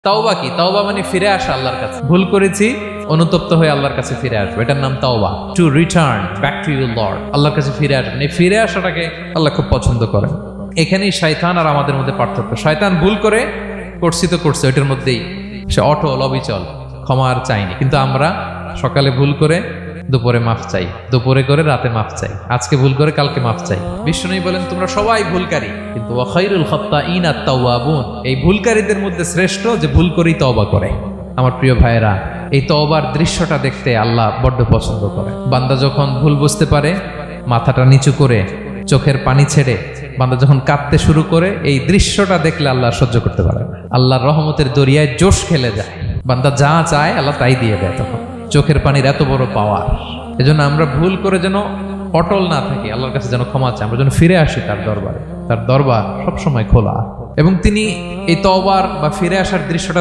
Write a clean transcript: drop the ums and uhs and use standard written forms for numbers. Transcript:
তাওবা কি? তাওবা মানে ফিরে আসা আল্লাহর কাছে। ভুল করেছি, অনুতপ্ত হয়ে আল্লাহর কাছে ফিরে আসবো, এটার নাম তাওবা। To return back to your Lord, আল্লাহর কাছে ফিরে আসবেন। এই ফিরে আসাটাকে আল্লাহ খুব পছন্দ করেন। এখানেই শয়তান আর আমাদের মধ্যে পার্থক্য। শয়তান ভুল করে করছি তো করছে, ওইটার মধ্যেই সে অটল অবিচল, ক্ষমা আর চাইনি। কিন্তু আমরা সকালে ভুল করে দুপুরে মাফ চাই, দুপুরে করে রাতে মাফ চাই, আজকে ভুল করে কালকে মাফ চাই। বিষ্ণু বলেন তোমরা সবাই ভুলকারী, কিন্তু ওয়া খায়রুল খাত্তাঈন আত-তাওয়াবুন, এই ভুলকারীদের মধ্যে শ্রেষ্ঠ যে ভুল করেই তওবা করে। আমার প্রিয় ভাইয়েরা, এই তওবার দৃশ্যটা দেখতে আল্লাহ বড্ড পছন্দ করে। বান্দা যখন ভুল বুঝতে পারে, মাথাটা নিচু করে চোখের পানি ছেড়ে বান্দা যখন কাঁদতে শুরু করে, এই দৃশ্যটা দেখলে আল্লাহ সহ্য করতে পারে না। আল্লাহর রহমতের দরিয়ায় জোশ খেলে যায়, বান্দা যা চায় আল্লাহ তাই দিয়ে দেয়। তখন চোখের পানির এত বড় পাওয়ার। এজন্য আমরা ভুল করে যেন অটল না থাকি, আল্লাহর কাছে যেন ক্ষমা চাই, আমরা যেন ফিরে আসি তার দরবারে। তার দরবার সবসময় খোলা, এবং তিনি এই তওবার বা ফিরে আসার দৃশ্যটা